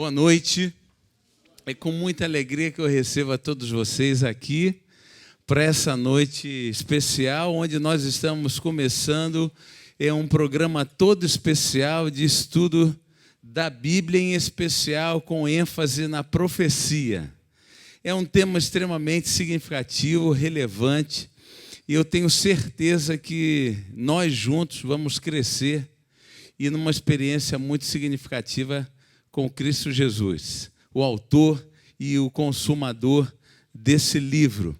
Boa noite. É com muita alegria que eu recebo a todos vocês aqui para essa noite especial, onde nós estamos começando um programa todo especial de estudo da Bíblia, em especial com ênfase na profecia. É um tema extremamente significativo, relevante, e eu tenho certeza que nós juntos vamos crescer e numa experiência muito significativa com Cristo Jesus, o autor e o consumador desse livro.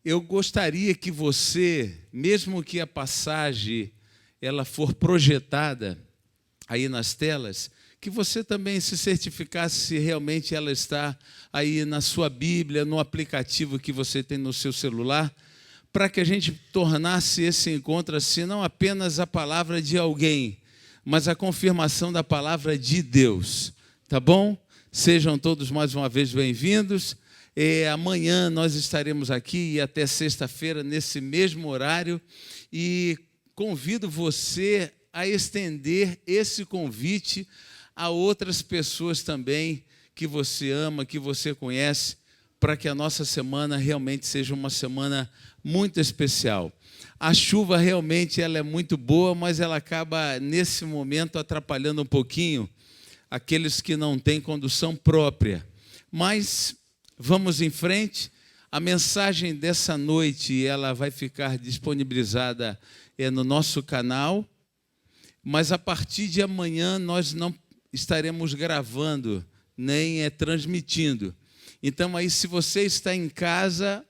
Eu gostaria que você, mesmo que a passagem ela for projetada aí nas telas, que você também se certificasse se realmente ela está aí na sua Bíblia, no aplicativo que você tem no seu celular, para que a gente tornasse esse encontro assim, não apenas a palavra de alguém, mas a confirmação da palavra de Deus, tá bom? Sejam todos mais uma vez bem-vindos. Amanhã nós estaremos aqui e até sexta-feira nesse mesmo horário, e convido você a estender esse convite a outras pessoas também que você ama, que você conhece, para que a nossa semana realmente seja uma semana muito especial. A chuva realmente ela é muito boa, mas ela acaba, nesse momento, atrapalhando um pouquinho aqueles que não têm condução própria. Mas vamos em frente. A mensagem dessa noite ela vai ficar disponibilizada no nosso canal, mas a partir de amanhã nós não estaremos gravando, nem transmitindo. Então, aí, se você está em casa,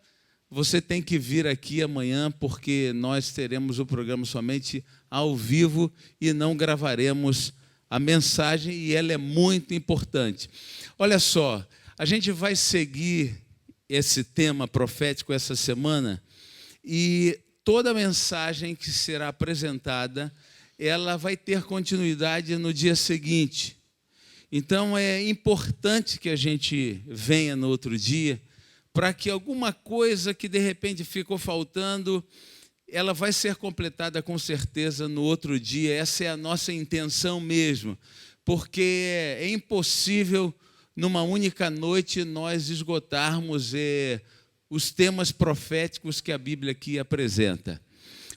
você tem que vir aqui amanhã, porque nós teremos o programa somente ao vivo e não gravaremos a mensagem, e ela é muito importante. Olha só, a gente vai seguir esse tema profético essa semana, e toda a mensagem que será apresentada, ela vai ter continuidade no dia seguinte. Então, é importante que a gente venha no outro dia, para que alguma coisa que de repente ficou faltando, ela vai ser completada com certeza no outro dia. Essa é a nossa intenção mesmo, porque é impossível numa única noite nós esgotarmos os temas proféticos que a Bíblia aqui apresenta.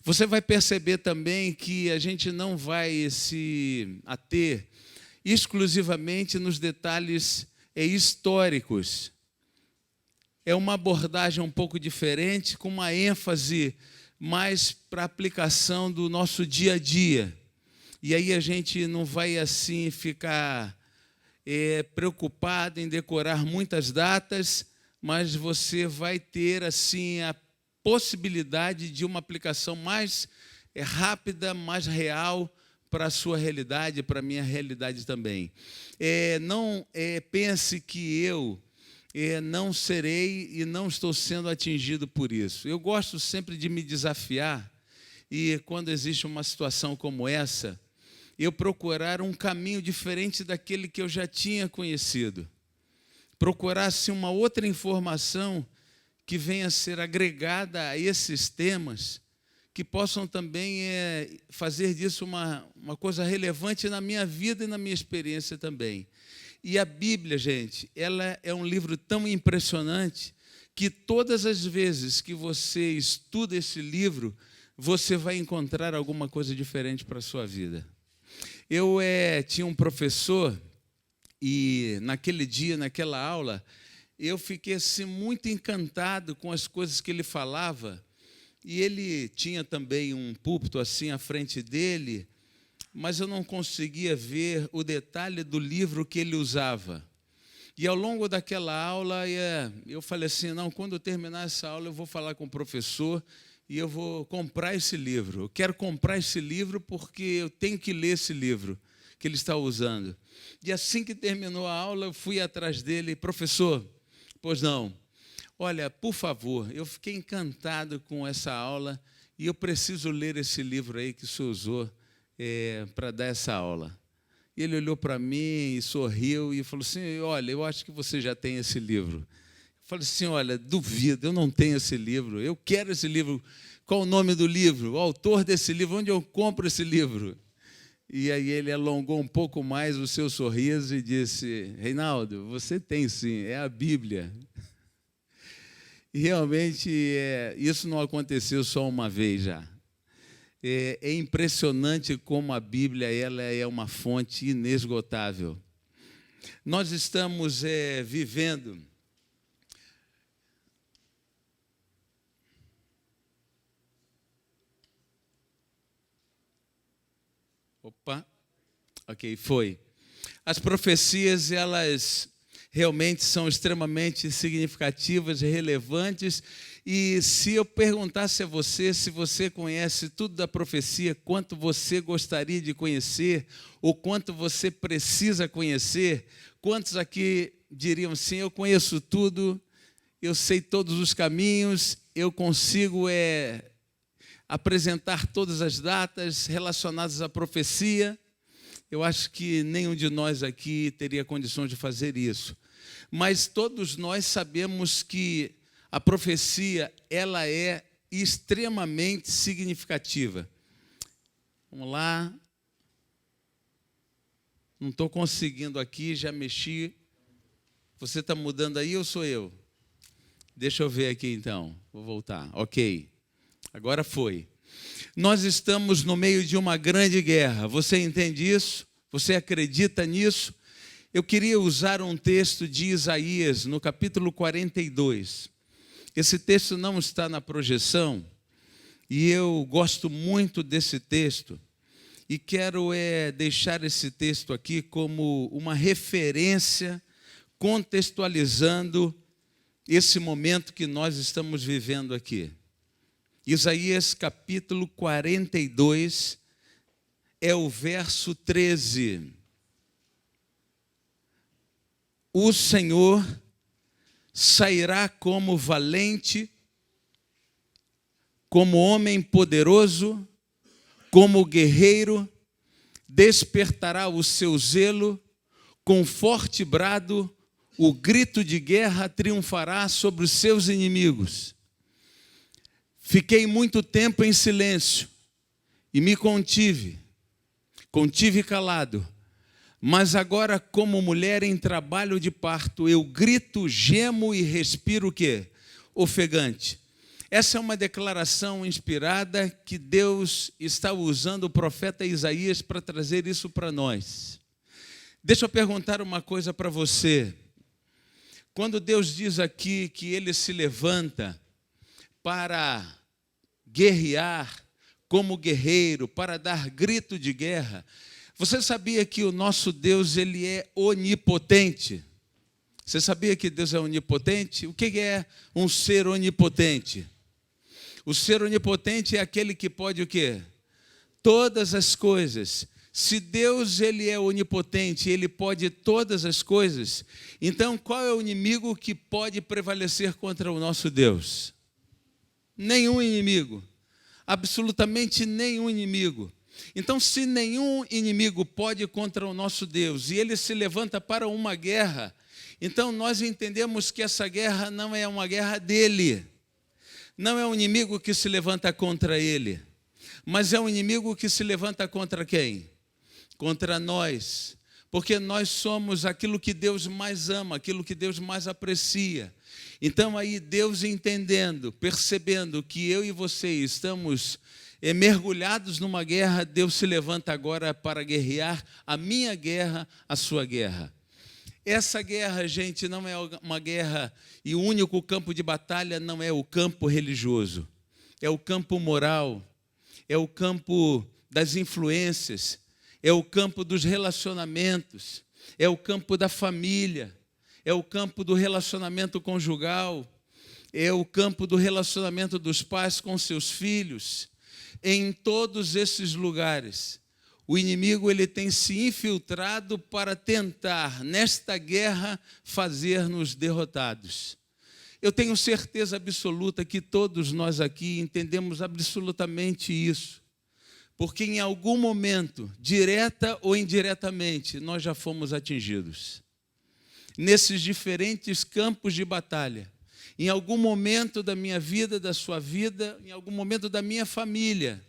Você vai perceber também que a gente não vai se ater exclusivamente nos detalhes históricos. É uma abordagem um pouco diferente, com uma ênfase mais para a aplicação do nosso dia a dia. E aí a gente não vai assim ficar preocupado em decorar muitas datas, mas você vai ter assim a possibilidade de uma aplicação mais rápida, mais real para a sua realidade, para a minha realidade também. Não pense que eu não serei e não estou sendo atingido por isso. Eu gosto sempre de me desafiar, e quando existe uma situação como essa, eu procurar um caminho diferente daquele que eu já tinha conhecido. Procurar assim, uma outra informação que venha a ser agregada a esses temas, que possam também fazer disso uma coisa relevante na minha vida e na minha experiência também. E a Bíblia, gente, ela é um livro tão impressionante que todas as vezes que você estuda esse livro, você vai encontrar alguma coisa diferente para a sua vida. Eu tinha um professor, e naquele dia, naquela aula, eu fiquei assim, muito encantado com as coisas que ele falava. E ele tinha também um púlpito assim à frente dele, mas eu não conseguia ver o detalhe do livro que ele usava. E ao longo daquela aula, eu falei assim, não, quando eu terminar essa aula, eu vou falar com o professor e eu vou comprar esse livro. Eu quero comprar esse livro porque eu tenho que ler esse livro que ele está usando. E assim que terminou a aula, eu fui atrás dele, professor, pois não, olha, por favor, eu fiquei encantado com essa aula e eu preciso ler esse livro aí que o senhor usou para dar essa aula. E ele olhou para mim e sorriu e falou assim, olha, eu acho que você já tem esse livro. Eu falei assim, olha, duvido, eu não tenho esse livro, eu quero esse livro. Qual o nome do livro? O autor desse livro, onde eu compro esse livro? E aí ele alongou um pouco mais o seu sorriso e disse: Reinaldo, você tem sim, é a Bíblia. E realmente isso não aconteceu só uma vez já. É impressionante como a Bíblia ela é uma fonte inesgotável. Nós estamos vivendo Ok, foi. As profecias, elas realmente são extremamente significativas e relevantes. E se eu perguntasse a você se você conhece tudo da profecia, quanto você gostaria de conhecer, ou quanto você precisa conhecer, quantos aqui diriam assim, eu conheço tudo, eu sei todos os caminhos, eu consigo apresentar todas as datas relacionadas à profecia? Eu acho que nenhum de nós aqui teria condições de fazer isso. Mas todos nós sabemos que a profecia ela é extremamente significativa. Vamos lá. Não estou conseguindo aqui, já mexi. Você está mudando aí ou sou eu? Deixa eu ver aqui então. Vou voltar. Ok. Agora foi. Nós estamos no meio de uma grande guerra. Você entende isso? Você acredita nisso? Eu queria usar um texto de Isaías, no capítulo 42. Esse texto não está na projeção, e eu gosto muito desse texto, e quero deixar esse texto aqui como uma referência, contextualizando esse momento que nós estamos vivendo aqui. Isaías capítulo 42, é o verso 13. O Senhor sairá como valente, como homem poderoso, como guerreiro, despertará o seu zelo, com forte brado, o grito de guerra triunfará sobre os seus inimigos. Fiquei muito tempo em silêncio e me contive calado. Mas agora, como mulher em trabalho de parto, eu grito, gemo e respiro o quê? Ofegante. Essa é uma declaração inspirada que Deus está usando o profeta Isaías para trazer isso para nós. Deixa eu perguntar uma coisa para você. Quando Deus diz aqui que Ele se levanta para guerrear como guerreiro, para dar grito de guerra, você sabia que o nosso Deus ele é onipotente? Você sabia que Deus é onipotente? O que é um ser onipotente? O ser onipotente é aquele que pode o quê? Todas as coisas. Se Deus ele é onipotente, ele pode todas as coisas, então qual é o inimigo que pode prevalecer contra o nosso Deus? Nenhum inimigo. Absolutamente nenhum inimigo. Então, se nenhum inimigo pode contra o nosso Deus, e ele se levanta para uma guerra, então nós entendemos que essa guerra não é uma guerra dele, não é um inimigo que se levanta contra ele, mas é um inimigo que se levanta contra quem? Contra nós, porque nós somos aquilo que Deus mais ama, aquilo que Deus mais aprecia. Então aí Deus entendendo, percebendo que eu e você estamos mergulhados numa guerra, Deus se levanta agora para guerrear a minha guerra, a sua guerra. Essa guerra, gente, não é uma guerra, e o único campo de batalha não é o campo religioso, é o campo moral, é o campo das influências, é o campo dos relacionamentos, é o campo da família, é o campo do relacionamento conjugal, é o campo do relacionamento dos pais com seus filhos. Em todos esses lugares, o inimigo ele tem se infiltrado para tentar, nesta guerra, fazer-nos derrotados. Eu tenho certeza absoluta que todos nós aqui entendemos absolutamente isso, porque em algum momento, direta ou indiretamente, nós já fomos atingidos. Nesses diferentes campos de batalha, em algum momento da minha vida, da sua vida, em algum momento da minha família,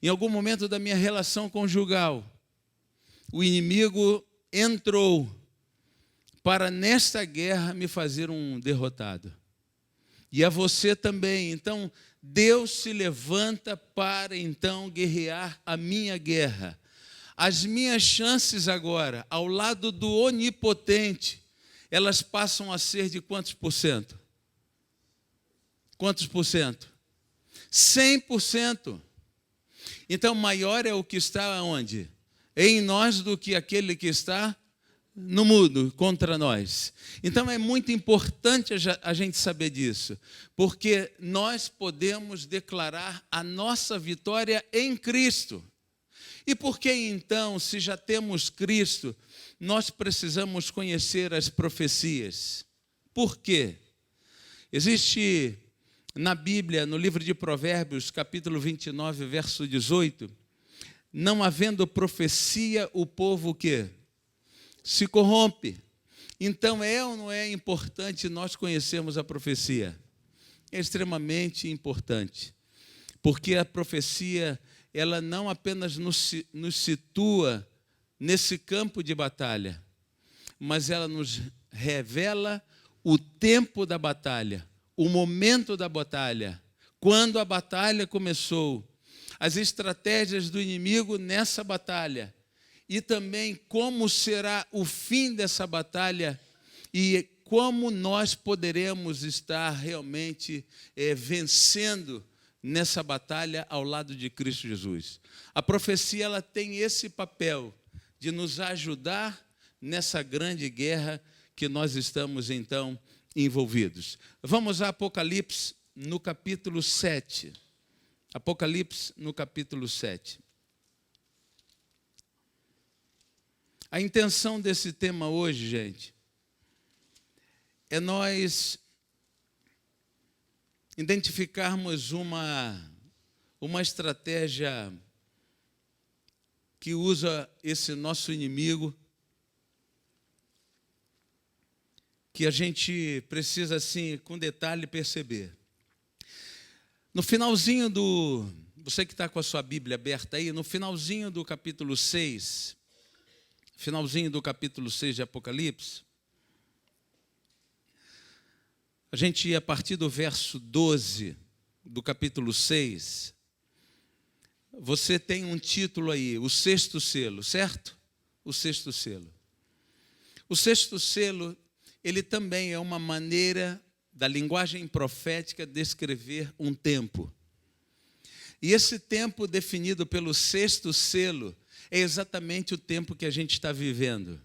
em algum momento da minha relação conjugal, o inimigo entrou para nesta guerra me fazer um derrotado. E a você também. Então, Deus se levanta para então guerrear a minha guerra. As minhas chances agora, ao lado do onipotente, elas passam a ser de quantos por cento? Quantos por cento? 100%. Então, maior é o que está onde? Em nós do que aquele que está no mundo contra nós. Então, é muito importante a gente saber disso, porque nós podemos declarar a nossa vitória em Cristo. E por que então, se já temos Cristo, nós precisamos conhecer as profecias? Por quê? Existe na Bíblia, no livro de Provérbios, capítulo 29, verso 18, não havendo profecia, o povo o quê? Se corrompe. Então, é ou não é importante nós conhecermos a profecia? É extremamente importante, porque a profecia, ela não apenas nos situa nesse campo de batalha, mas ela nos revela o tempo da batalha, o momento da batalha, quando a batalha começou, as estratégias do inimigo nessa batalha, e também como será o fim dessa batalha e como nós poderemos estar realmente vencendo nessa batalha ao lado de Cristo Jesus. A profecia, ela tem esse papel de nos ajudar nessa grande guerra que nós estamos então envolvidos. Vamos a Apocalipse no capítulo 7. Apocalipse no capítulo 7. A intenção desse tema hoje, gente, é nós identificarmos uma estratégia que usa esse nosso inimigo, que a gente precisa, assim, com detalhe, perceber. No finalzinho você que está com a sua Bíblia aberta aí, no finalzinho do capítulo 6, de Apocalipse, a gente, a partir do verso 12 do capítulo 6, você tem um título aí, o sexto selo, certo? O sexto selo. O sexto selo, ele também é uma maneira da linguagem profética descrever um tempo. E esse tempo definido pelo sexto selo é exatamente o tempo que a gente está vivendo.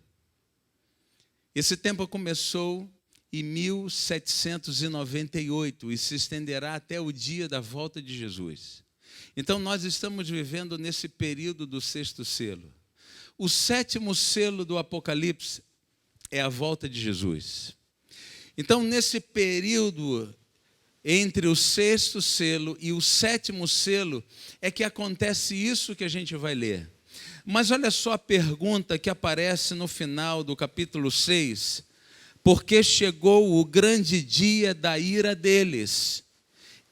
Esse tempo começou em 1798 e se estenderá até o dia da volta de Jesus. Então, nós estamos vivendo nesse período do sexto selo. O sétimo selo do Apocalipse é a volta de Jesus. Então, nesse período entre o sexto selo e o sétimo selo, é que acontece isso que a gente vai ler. Mas olha só a pergunta que aparece no final do capítulo 6. Porque chegou o grande dia da ira deles.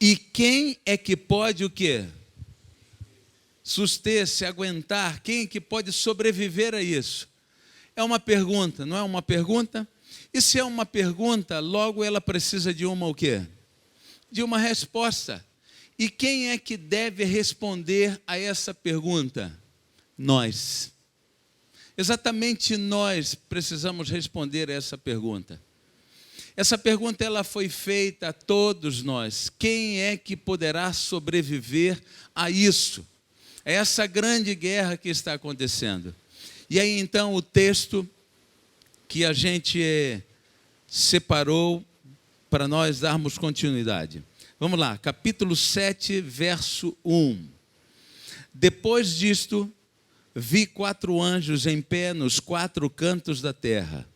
E quem é que pode o quê? Suster-se, aguentar. Quem é que pode sobreviver a isso? É uma pergunta, não é uma pergunta? E se é uma pergunta, logo ela precisa de uma o quê? De uma resposta. E quem é que deve responder a essa pergunta? Nós. Exatamente nós precisamos responder a essa pergunta. Essa pergunta, ela foi feita a todos nós. Quem é que poderá sobreviver a isso? É essa grande guerra que está acontecendo. E aí então o texto que a gente separou para nós darmos continuidade. Vamos lá, capítulo 7, verso 1. Depois disto, vi 4 anjos em pé nos 4 cantos da terra,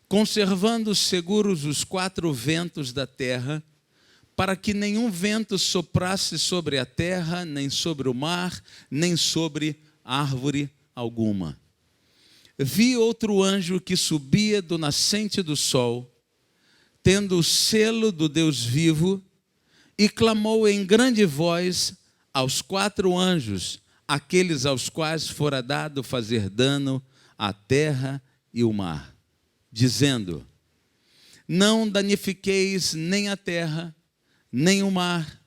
conservando seguros os 4 ventos da terra, para que nenhum vento soprasse sobre a terra, nem sobre o mar, nem sobre árvore alguma. Vi outro anjo que subia do nascente do sol, tendo o selo do Deus vivo, e clamou em grande voz aos 4 anjos, aqueles aos quais fora dado fazer dano à terra e o mar, dizendo: não danifiqueis nem a terra, nem o mar,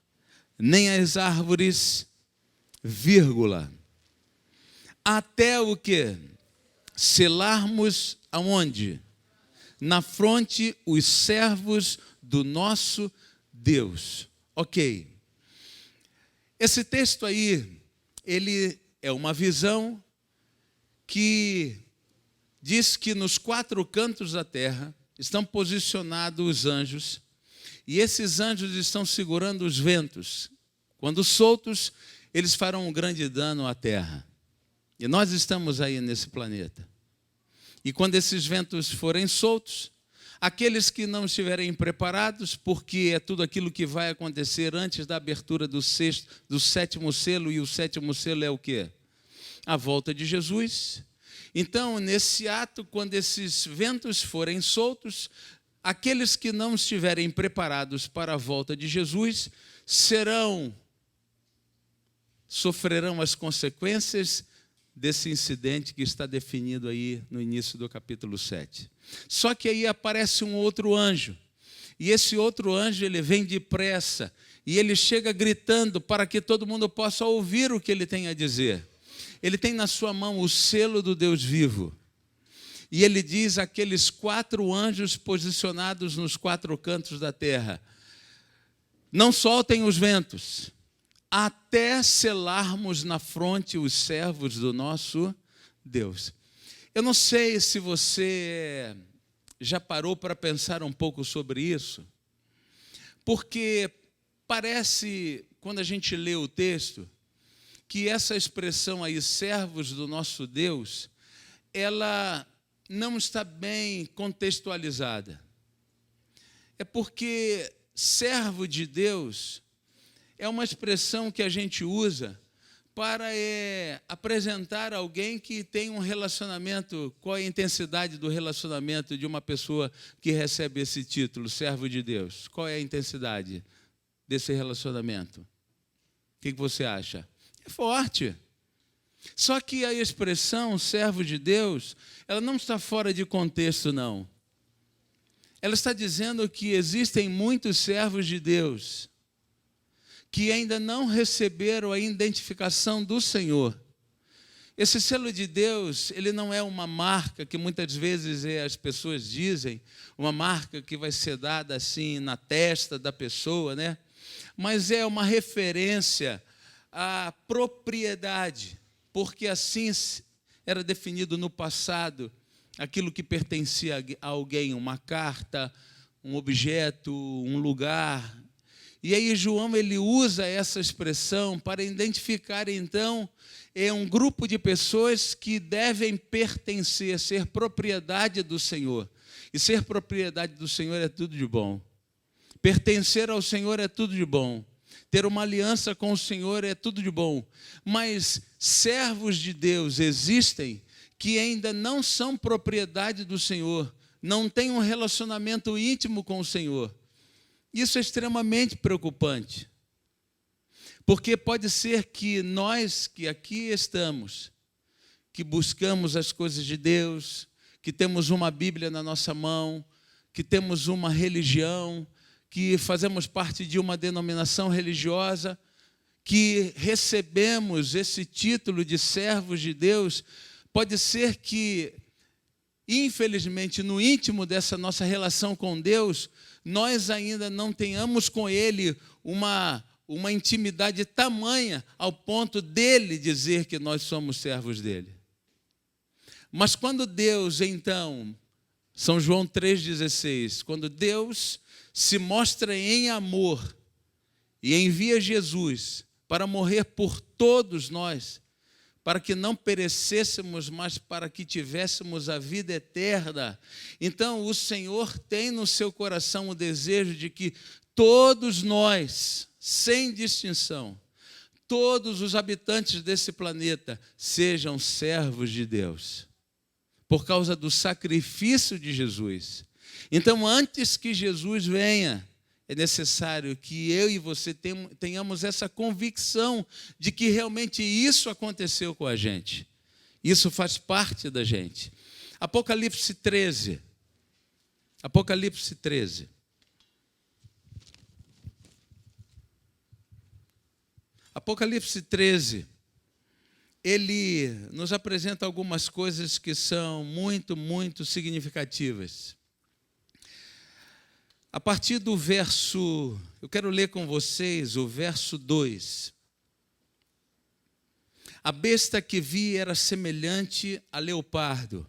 nem as árvores, vírgula, até o quê? Selarmos aonde? Na fronte os servos do nosso Deus. Ok. Esse texto aí, ele é uma visão que diz que nos 4 cantos da terra estão posicionados os anjos, e esses anjos estão segurando os ventos. Quando soltos, eles farão um grande dano à terra. E nós estamos aí nesse planeta. E quando esses ventos forem soltos, aqueles que não estiverem preparados, porque é tudo aquilo que vai acontecer antes da abertura do 7º selo, e o 7º selo é o quê? A volta de Jesus. Então, nesse ato, quando esses ventos forem soltos, aqueles que não estiverem preparados para a volta de Jesus sofrerão as consequências desse incidente que está definido aí no início do capítulo 7. Só que aí aparece um outro anjo, e esse outro anjo, ele vem depressa, e ele chega gritando para que todo mundo possa ouvir o que ele tem a dizer. Ele tem na sua mão o selo do Deus vivo, e ele diz àqueles 4 anjos posicionados nos 4 cantos da terra: não soltem os ventos, até selarmos na fronte os servos do nosso Deus. Eu não sei se você já parou para pensar um pouco sobre isso, porque parece, quando a gente lê o texto, que essa expressão aí, servos do nosso Deus, ela não está bem contextualizada. É porque servo de Deus é uma expressão que a gente usa para apresentar alguém que tem um relacionamento. Qual é a intensidade do relacionamento de uma pessoa que recebe esse título, servo de Deus? Qual é a intensidade desse relacionamento? O que você acha? É forte. Só que a expressão servo de Deus, ela não está fora de contexto, não. Ela está dizendo que existem muitos servos de Deus que ainda não receberam a identificação do Senhor. Esse selo de Deus, ele não é uma marca que muitas vezes as pessoas dizem, uma marca que vai ser dada assim na testa da pessoa, né? Mas é uma referência à propriedade, porque assim era definido no passado aquilo que pertencia a alguém, uma carta, um objeto, um lugar. E aí João, ele usa essa expressão para identificar, então, um grupo de pessoas que devem pertencer, ser propriedade do Senhor. E ser propriedade do Senhor é tudo de bom. Pertencer ao Senhor é tudo de bom. Ter uma aliança com o Senhor é tudo de bom. Mas servos de Deus existem que ainda não são propriedade do Senhor, não têm um relacionamento íntimo com o Senhor. Isso é extremamente preocupante, porque pode ser que nós que aqui estamos, que buscamos as coisas de Deus, que temos uma Bíblia na nossa mão, que temos uma religião, que fazemos parte de uma denominação religiosa, que recebemos esse título de servos de Deus, pode ser que, infelizmente, no íntimo dessa nossa relação com Deus, nós ainda não tenhamos com Ele uma intimidade tamanha ao ponto dele dizer que nós somos servos dele. Mas quando Deus, então, São João 3,16, quando Deus se mostra em amor e envia Jesus para morrer por todos nós, para que não perecêssemos, mas para que tivéssemos a vida eterna. Então, o Senhor tem no seu coração o desejo de que todos nós, sem distinção, todos os habitantes desse planeta sejam servos de Deus, por causa do sacrifício de Jesus. Então, antes que Jesus venha é necessário que eu e você tenhamos essa convicção de que realmente isso aconteceu com a gente. Isso faz parte da gente. Apocalipse 13. Apocalipse 13. Apocalipse 13, ele nos apresenta algumas coisas que são muito, muito significativas. A partir do verso, eu quero ler com vocês o verso 2. A besta que vi era semelhante a leopardo,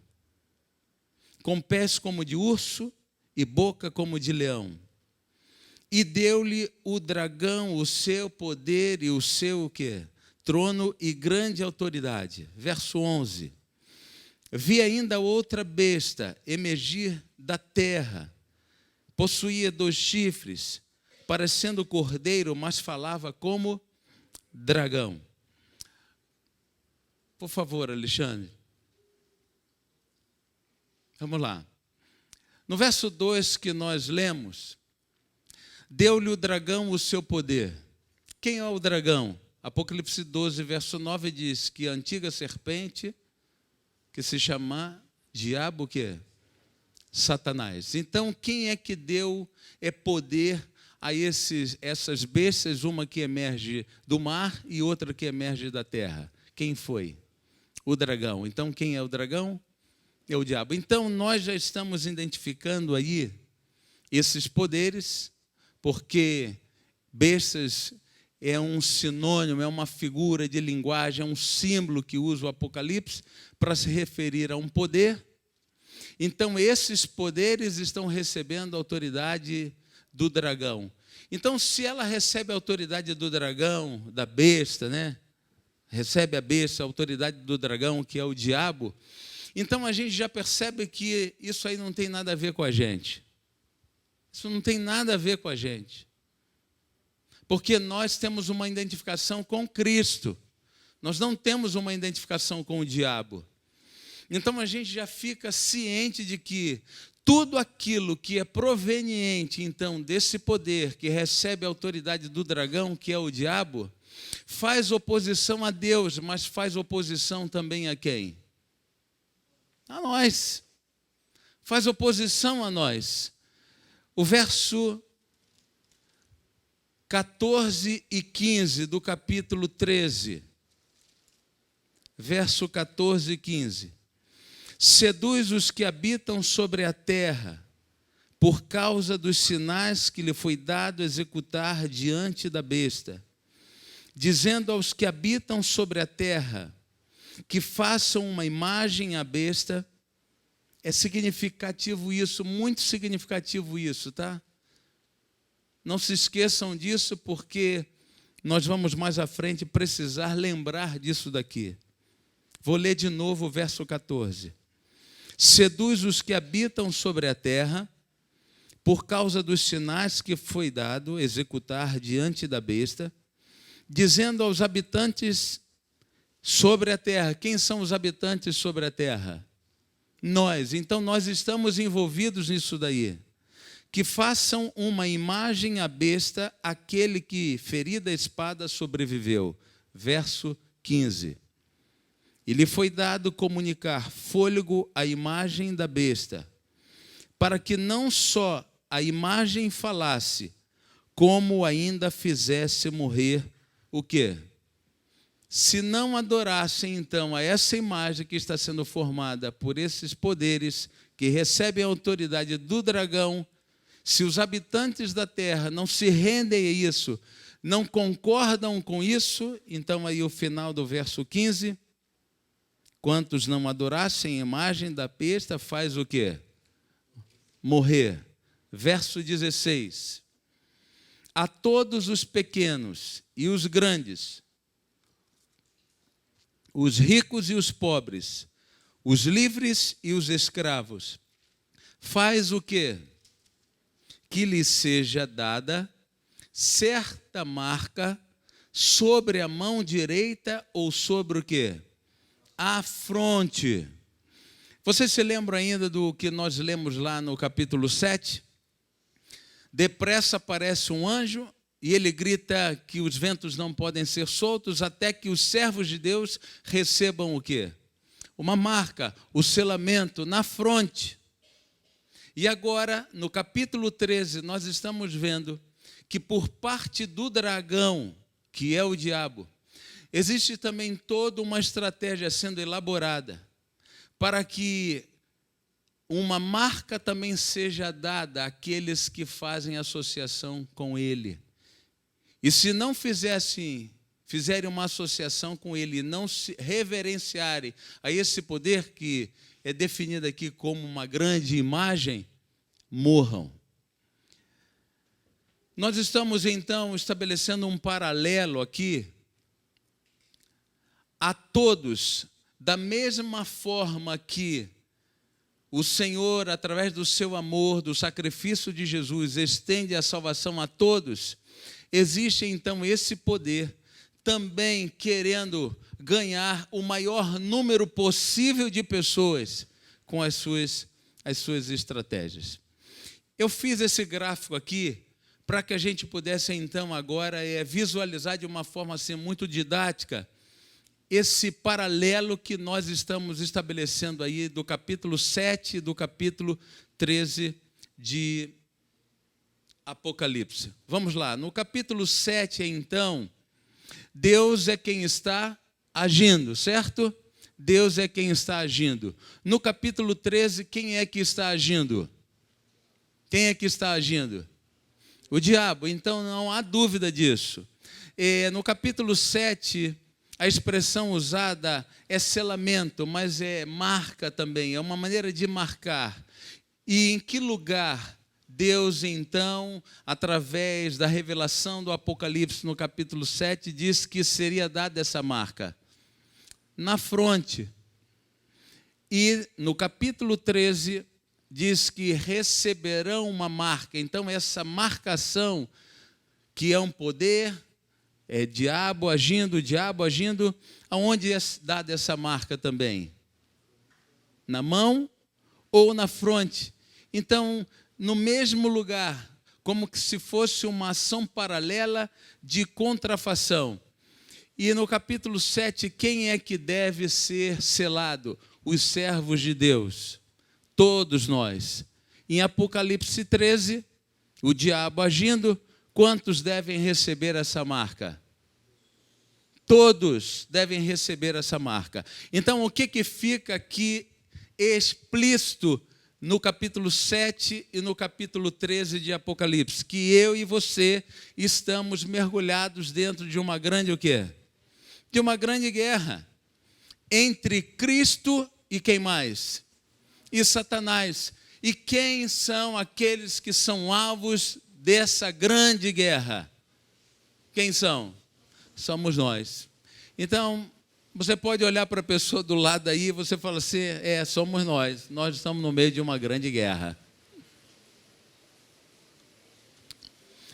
com pés como de urso e boca como de leão. E deu-lhe o dragão o seu poder e o seu o quê? Trono e grande autoridade. Verso 11. Vi ainda outra besta emergir da terra. Possuía 2 chifres, parecendo cordeiro, mas falava como dragão. Por favor, Alexandre. Vamos lá. No verso 2 que nós lemos, deu-lhe o dragão o seu poder. Quem é o dragão? Apocalipse 12, verso 9 diz que a antiga serpente, que se chama diabo, o quê? Satanás. Então, quem é que deu poder a essas bestas, uma que emerge do mar e outra que emerge da terra? Quem foi? O dragão. Então, quem é o dragão? É o diabo. Então, nós já estamos identificando aí esses poderes, porque bestas é um sinônimo, é uma figura de linguagem, é um símbolo que usa o Apocalipse para se referir a um poder. Então, esses poderes estão recebendo a autoridade do dragão. Então, se ela recebe a autoridade do dragão, da besta, né? Recebe a besta, a autoridade do dragão, que é o diabo, então a gente já percebe que isso aí não tem nada a ver com a gente. Isso não tem nada a ver com a gente. Porque nós temos uma identificação com Cristo. Nós não temos uma identificação com o diabo. Então a gente já fica ciente de que tudo aquilo que é proveniente, então, desse poder que recebe a autoridade do dragão, que é o diabo, faz oposição a Deus, mas faz oposição também a quem? A nós. Faz oposição a nós. O verso 14 e 15 do capítulo 13. Verso 14 e 15. Seduz os que habitam sobre a terra, por causa dos sinais que lhe foi dado executar diante da besta, dizendo aos que habitam sobre a terra, que façam uma imagem à besta. É significativo isso, muito significativo isso, tá? Não se esqueçam disso, porque nós vamos mais à frente precisar lembrar disso daqui. Vou ler de novo o verso 14. Seduz os que habitam sobre a terra, por causa dos sinais que foi dado executar diante da besta, dizendo aos habitantes sobre a terra. Quem são os habitantes sobre a terra? Nós. Então nós estamos envolvidos nisso daí. Que façam uma imagem à besta, aquele que, ferida a espada, sobreviveu. Verso 15. E lhe foi dado comunicar fôlego à imagem da besta, para que não só a imagem falasse, como ainda fizesse morrer o quê? Se não adorassem, então, a essa imagem que está sendo formada por esses poderes que recebem a autoridade do dragão, se os habitantes da terra não se rendem a isso, não concordam com isso, então aí o final do verso 15, quantos não adorassem a imagem da besta, faz o quê? Morrer. Verso 16. A todos os pequenos e os grandes, os ricos e os pobres, os livres e os escravos, faz o quê? Que lhe seja dada certa marca sobre a mão direita ou sobre o quê? A fronte. Você se lembra ainda do que nós lemos lá no capítulo 7? Depressa aparece um anjo e ele grita que os ventos não podem ser soltos até que os servos de Deus recebam o quê? Uma marca, o selamento na fronte. E agora, no capítulo 13, nós estamos vendo que por parte do dragão, que é o diabo, existe também toda uma estratégia sendo elaborada para que uma marca também seja dada àqueles que fazem associação com ele. E se não fizerem uma associação com ele, não se reverenciarem a esse poder que é definido aqui como uma grande imagem, morram. Nós estamos, então, estabelecendo um paralelo aqui a todos, da mesma forma que o Senhor, através do seu amor, do sacrifício de Jesus, estende a salvação a todos. Existe, então, esse poder também querendo ganhar o maior número possível de pessoas com as suas estratégias. Eu fiz esse gráfico aqui para que a gente pudesse, então, agora visualizar de uma forma assim, muito didática esse paralelo que nós estamos estabelecendo aí do capítulo 7 e do capítulo 13 de Apocalipse. Vamos lá, no capítulo 7, então, Deus é quem está agindo, certo? Deus é quem está agindo. No capítulo 13, quem é que está agindo? Quem é que está agindo? O diabo, então não há dúvida disso. No capítulo 7, a expressão usada é selamento, mas é marca também, é uma maneira de marcar. E em que lugar Deus, então, através da revelação do Apocalipse, no capítulo 7, diz que seria dada essa marca? Na fronte. E no capítulo 13, diz que receberão uma marca. Então, essa marcação, que é um poder, é diabo agindo, aonde é dada essa marca também? Na mão ou na fronte? Então, no mesmo lugar, como que se fosse uma ação paralela de contrafação. E no capítulo 7, quem é que deve ser selado? Os servos de Deus, todos nós. Em Apocalipse 13, o diabo agindo, quantos devem receber essa marca? Todos devem receber essa marca. Então, o que fica aqui explícito no capítulo 7 e no capítulo 13 de Apocalipse? Que eu e você estamos mergulhados dentro de uma grande o quê? De uma grande guerra entre Cristo e quem mais? E Satanás. E quem são aqueles que são alvos dessa grande guerra? Quem são? Somos nós. Então, você pode olhar para a pessoa do lado aí e você fala assim, somos nós. Nós estamos no meio de uma grande guerra.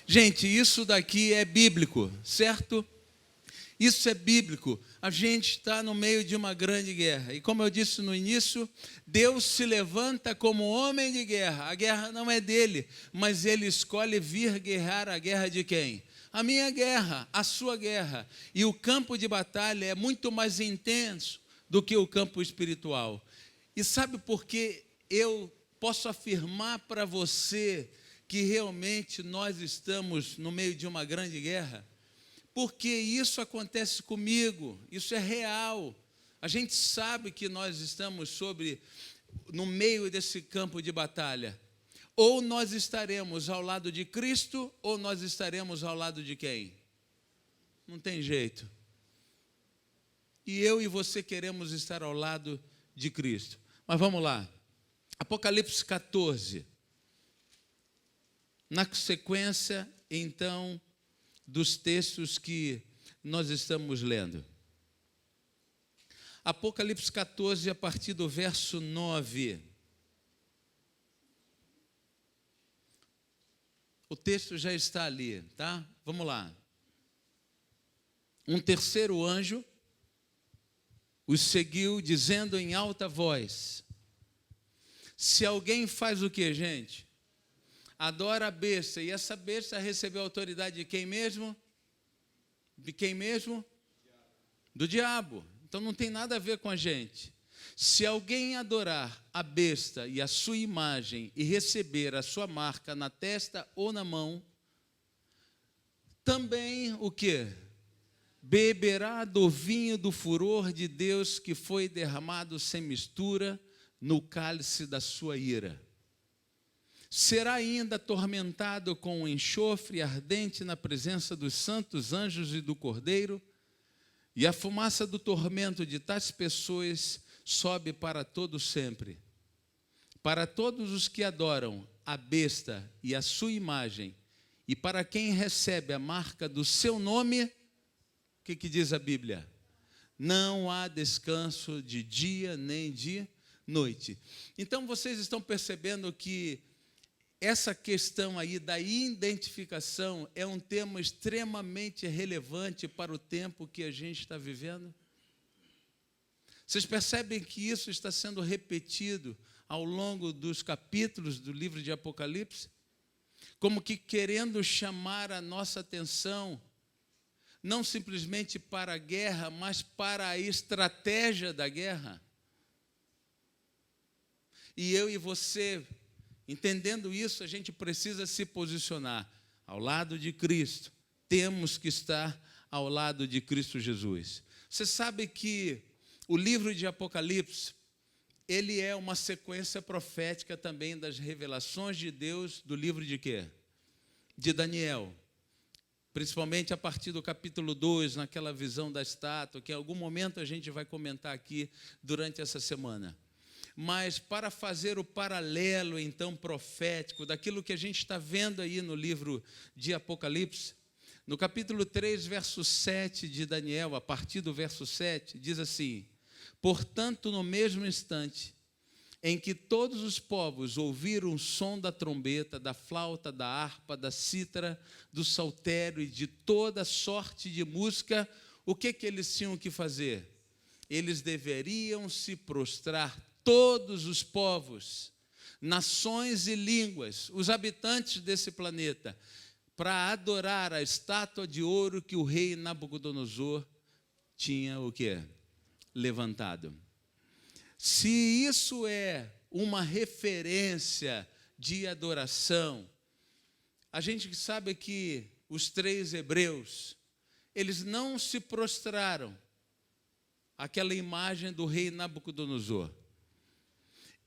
Gente, isso daqui é bíblico, certo? Isso é bíblico. A gente está no meio de uma grande guerra. E como eu disse no início, Deus se levanta como homem de guerra. A guerra não é dele, mas ele escolhe vir guerrear a guerra de quem? A minha guerra, a sua guerra. E o campo de batalha é muito mais intenso do que o campo espiritual. E sabe por que eu posso afirmar para você que realmente nós estamos no meio de uma grande guerra? Porque isso acontece comigo, isso é real. A gente sabe que nós estamos no meio desse campo de batalha. Ou nós estaremos ao lado de Cristo, ou nós estaremos ao lado de quem? Não tem jeito. E eu e você queremos estar ao lado de Cristo. Mas vamos lá. Apocalipse 14. Na sequência, então, dos textos que nós estamos lendo. Apocalipse 14, a partir do verso 9. O texto já está ali, tá? Vamos lá. Um terceiro anjo os seguiu, dizendo em alta voz. Se alguém faz o quê, gente? adora a besta, e essa besta recebeu a autoridade de quem mesmo? De quem mesmo? Do diabo. Então não tem nada a ver com a gente. Se alguém adorar a besta e a sua imagem e receber a sua marca na testa ou na mão, também o quê? Beberá do vinho do furor de Deus que foi derramado sem mistura no cálice da sua ira. Será ainda atormentado com um enxofre ardente na presença dos santos anjos e do Cordeiro, e a fumaça do tormento de tais pessoas sobe para todo sempre. Para todos os que adoram a besta e a sua imagem, e para quem recebe a marca do seu nome, o que diz a Bíblia? Não há descanso de dia nem de noite. Então vocês estão percebendo que essa questão aí da identificação é um tema extremamente relevante para o tempo que a gente está vivendo? Vocês percebem que isso está sendo repetido ao longo dos capítulos do livro de Apocalipse? Como que querendo chamar a nossa atenção, não simplesmente para a guerra, mas para a estratégia da guerra. E eu e você, entendendo isso, a gente precisa se posicionar ao lado de Cristo. Temos que estar ao lado de Cristo Jesus. Você sabe que o livro de Apocalipse, ele é uma sequência profética também das revelações de Deus do livro de quê? De Daniel. Principalmente a partir do capítulo 2, naquela visão da estátua, que em algum momento a gente vai comentar aqui durante essa semana. Mas para fazer o paralelo, então, profético, daquilo que a gente está vendo aí no livro de Apocalipse, no capítulo 3, verso 7 de Daniel, a partir do verso 7, diz assim: portanto, no mesmo instante em que todos os povos ouviram o som da trombeta, da flauta, da harpa, da cítara, do saltério e de toda sorte de música, o que eles tinham que fazer? Eles deveriam se prostrar, todos os povos, nações e línguas, os habitantes desse planeta, para adorar a estátua de ouro que o rei Nabucodonosor tinha o quê? Levantado. Se isso é uma referência de adoração, a gente sabe que os 3 hebreus, eles não se prostraram àquela imagem do rei Nabucodonosor.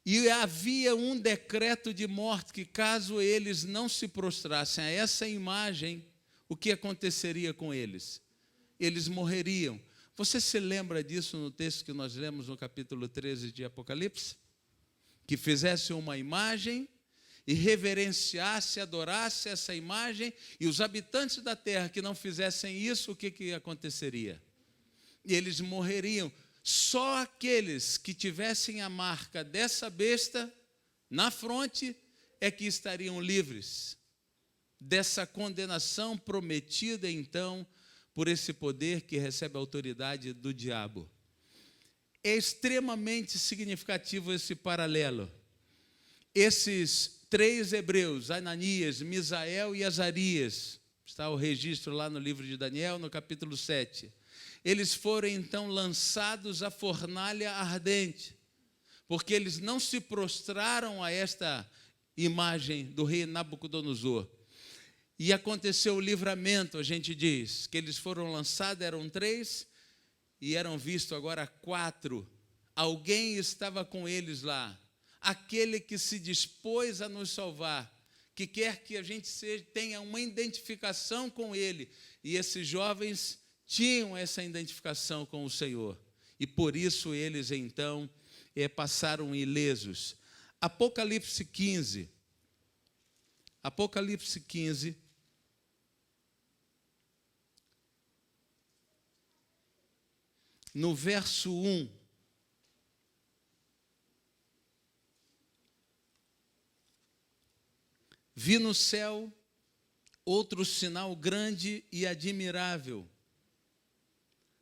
E havia um decreto de morte que, caso eles não se prostrassem a essa imagem, o que aconteceria com eles? Eles morreriam. Você se lembra disso no texto que nós lemos no capítulo 13 de Apocalipse? Que fizesse uma imagem e reverenciasse, adorasse essa imagem, e os habitantes da terra que não fizessem isso, o que aconteceria? E eles morreriam. Só aqueles que tivessem a marca dessa besta na fronte é que estariam livres dessa condenação prometida, então, por esse poder que recebe a autoridade do diabo. É extremamente significativo esse paralelo. Esses 3 hebreus, Ananias, Misael e Azarias, está o registro lá no livro de Daniel, no capítulo 7. Eles foram então lançados à fornalha ardente, porque eles não se prostraram a esta imagem do rei Nabucodonosor. E aconteceu o livramento, a gente diz, que eles foram lançados, eram 3, e eram vistos agora 4. Alguém estava com eles lá, aquele que se dispôs a nos salvar, que quer que a gente tenha uma identificação com ele. E esses jovens tinham essa identificação com o Senhor, e por isso eles então passaram ilesos. Apocalipse 15, no verso 1, vi no céu outro sinal grande e admirável,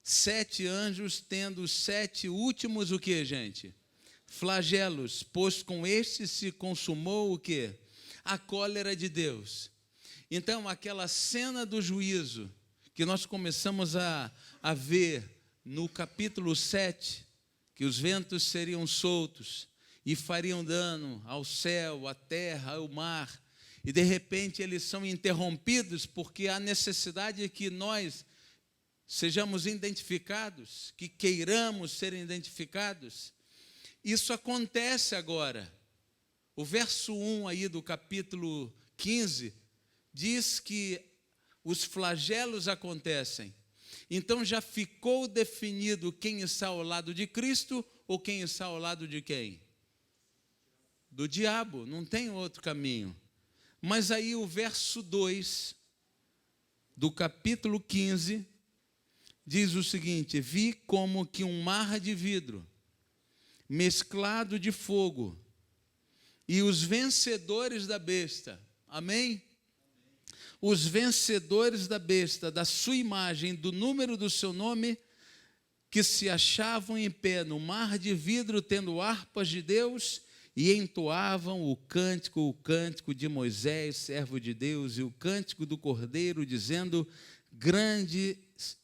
7 anjos tendo os 7 últimos, o que, gente? Flagelos, pois com estes se consumou o que? a cólera de Deus. Então, aquela cena do juízo que nós começamos a ver no capítulo 7, que os ventos seriam soltos e fariam dano ao céu, à terra, ao mar, e de repente eles são interrompidos porque há necessidade que nós sejamos identificados, que queiramos ser identificados. Isso acontece agora. O verso 1 aí do capítulo 15 diz que os flagelos acontecem. Então já ficou definido quem está ao lado de Cristo ou quem está ao lado de quem? Do diabo, não tem outro caminho. Mas aí o verso 2 do capítulo 15 diz o seguinte: vi como que um mar de vidro mesclado de fogo e os vencedores da besta, amém? Os vencedores da besta, da sua imagem, do número do seu nome, que se achavam em pé no mar de vidro, tendo harpas de Deus, e entoavam o cântico de Moisés, servo de Deus, e o cântico do Cordeiro, dizendo: grandes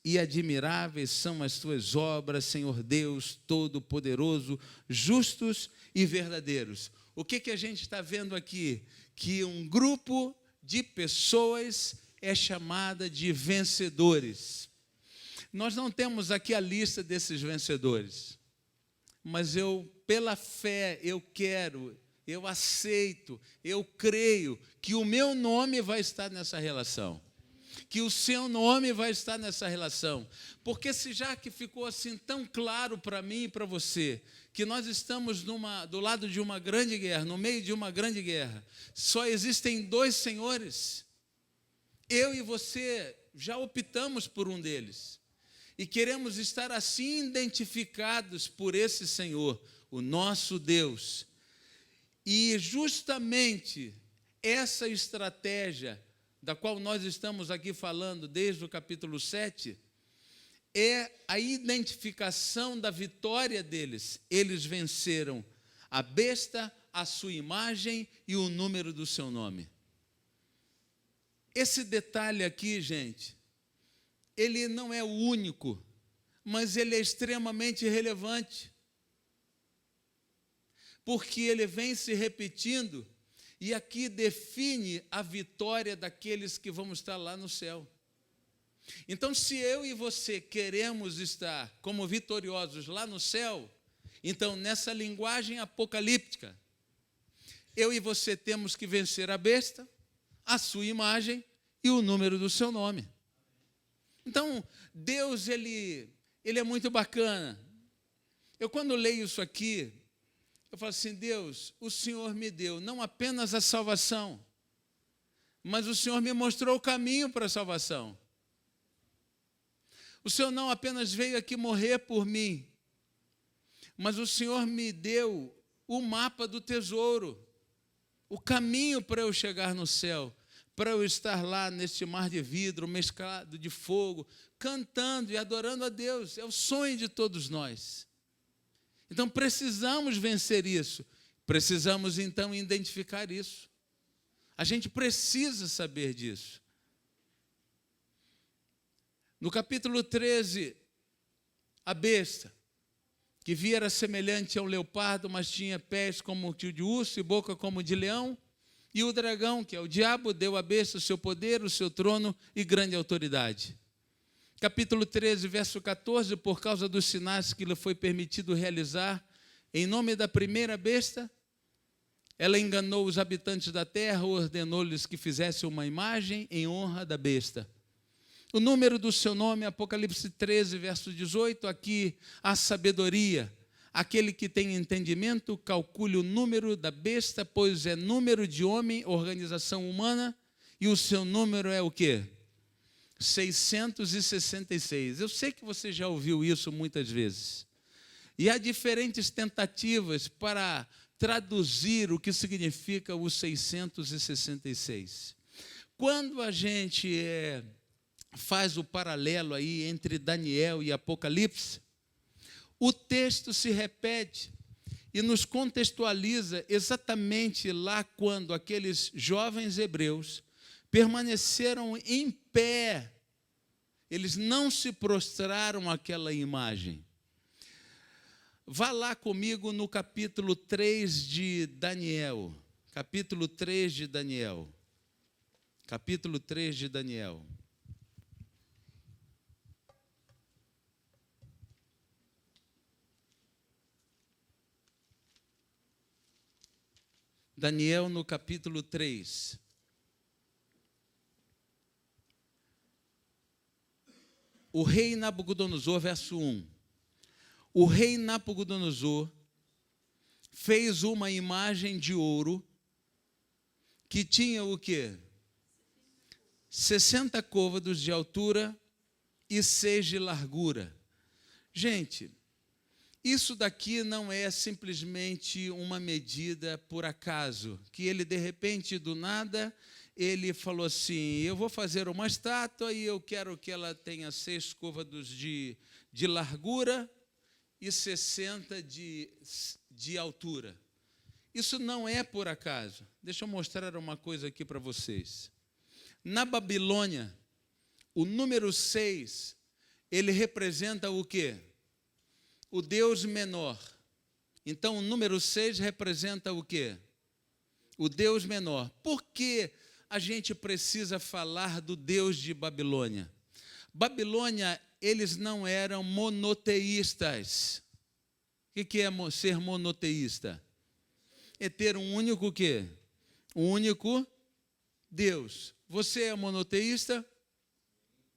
e admiráveis são as tuas obras, Senhor Deus Todo-Poderoso, justos e verdadeiros. O que a gente está vendo aqui? Que um grupo de pessoas é chamada de vencedores. Nós não temos aqui a lista desses vencedores, mas pela fé, eu aceito, eu creio que o meu nome vai estar nessa relação, que o seu nome vai estar nessa relação, porque se já que ficou assim tão claro para mim e para você, que nós estamos do lado de uma grande guerra, no meio de uma grande guerra, só existem dois senhores, eu e você já optamos por um deles, e queremos estar assim identificados por esse Senhor, o nosso Deus. E justamente essa estratégia da qual nós estamos aqui falando desde o capítulo 7, é a identificação da vitória deles. Eles venceram a besta, a sua imagem e o número do seu nome. Esse detalhe aqui, gente, ele não é o único, mas ele é extremamente relevante, porque ele vem se repetindo e aqui define a vitória daqueles que vão estar lá no céu. Então, se eu e você queremos estar como vitoriosos lá no céu, então, nessa linguagem apocalíptica, eu e você temos que vencer a besta, a sua imagem e o número do seu nome. Então, Deus, ele é muito bacana. Eu, quando leio isso aqui, eu falo assim: Deus, o Senhor me deu não apenas a salvação, mas o Senhor me mostrou o caminho para a salvação. O Senhor não apenas veio aqui morrer por mim, mas o Senhor me deu o mapa do tesouro, o caminho para eu chegar no céu, para eu estar lá neste mar de vidro, mesclado de fogo, cantando e adorando a Deus. É o sonho de todos nós. Então precisamos vencer isso, precisamos então identificar isso. A gente precisa saber disso. No capítulo 13, a besta, que via era semelhante a um leopardo, mas tinha pés como de urso e boca como de leão, e o dragão, que é o diabo, deu à besta o seu poder, o seu trono e grande autoridade. Capítulo 13, verso 14, por causa dos sinais que lhe foi permitido realizar, em nome da primeira besta, ela enganou os habitantes da terra, ordenou-lhes que fizessem uma imagem em honra da besta. O número do seu nome, Apocalipse 13, verso 18, aqui a sabedoria. Aquele que tem entendimento, calcule o número da besta, pois é número de homem, organização humana, e o seu número é o quê? 666. Eu sei que você já ouviu isso muitas vezes. E há diferentes tentativas para traduzir o que significa o 666. Quando a gente faz o paralelo aí entre Daniel e Apocalipse, o texto se repete e nos contextualiza exatamente lá quando aqueles jovens hebreus permaneceram em pé. Eles não se prostraram àquela imagem. Vá lá comigo no capítulo 3 de Daniel. Capítulo 3 de Daniel. Capítulo 3 de Daniel. Daniel no capítulo 3. O rei Nabucodonosor, verso 1. O rei Nabucodonosor fez uma imagem de ouro que tinha o quê? 60 côvados de altura e 6 de largura. Gente, isso daqui não é simplesmente uma medida por acaso, que ele, de repente, do nada, ele falou assim, eu vou fazer uma estátua e eu quero que ela tenha 6 côvados de largura e 60 de altura. Isso não é por acaso. Deixa eu mostrar uma coisa aqui para vocês. Na Babilônia, o número 6, ele representa o quê? O Deus menor. Então, o número 6 representa o quê? O Deus menor. Por que a gente precisa falar do Deus de Babilônia? Babilônia, eles não eram monoteístas. O que é ser monoteísta? É ter um único quê? Um único Deus. Você é monoteísta?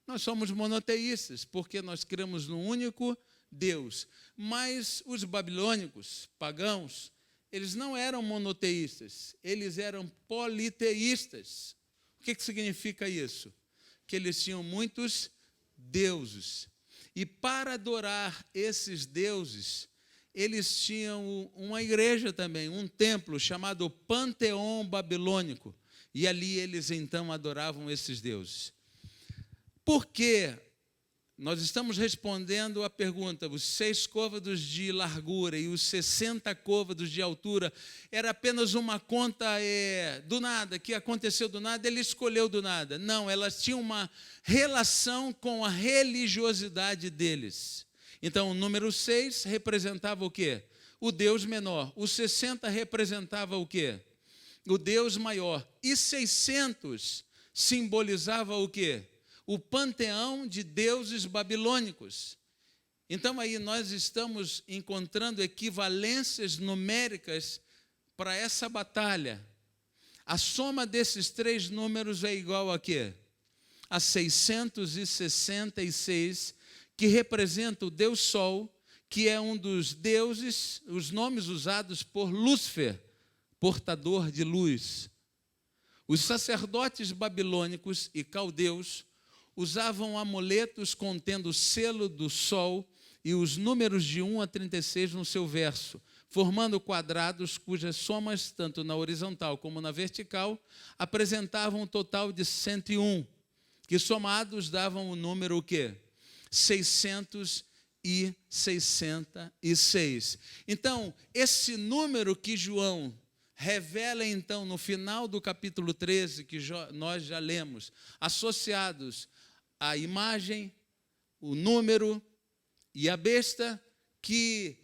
Nós somos monoteístas, porque nós cremos no único Deus. Mas os babilônicos, pagãos, eles não eram monoteístas, eles eram politeístas. O que significa isso? Que eles tinham muitos deuses. E para adorar esses deuses, eles tinham uma igreja também, um templo chamado Panteão Babilônico. E ali eles então adoravam esses deuses. Por quê? Nós estamos respondendo a pergunta, os 6 côvados de largura e os 60 côvados de altura, era apenas uma conta do nada, que aconteceu do nada, ele escolheu do nada. Não, elas tinham uma relação com a religiosidade deles. Então, o número 6 representava o quê? O Deus menor. O 60 representava o quê? O Deus maior. E 600 simbolizava o quê? O panteão de deuses babilônicos. Então, aí nós estamos encontrando equivalências numéricas para essa batalha. A soma desses 3 números é igual a quê? A 666, que representa o Deus Sol, que é um dos deuses, os nomes usados por Lúcifer, portador de luz. Os sacerdotes babilônicos e caldeus usavam amuletos contendo o selo do sol e os números de 1 a 36 no seu verso, formando quadrados cujas somas, tanto na horizontal como na vertical, apresentavam um total de 101, que somados davam o número o quê? 666. Então, esse número que João revela, então, no final do capítulo 13, que nós já lemos, associados à imagem, o número e a besta, que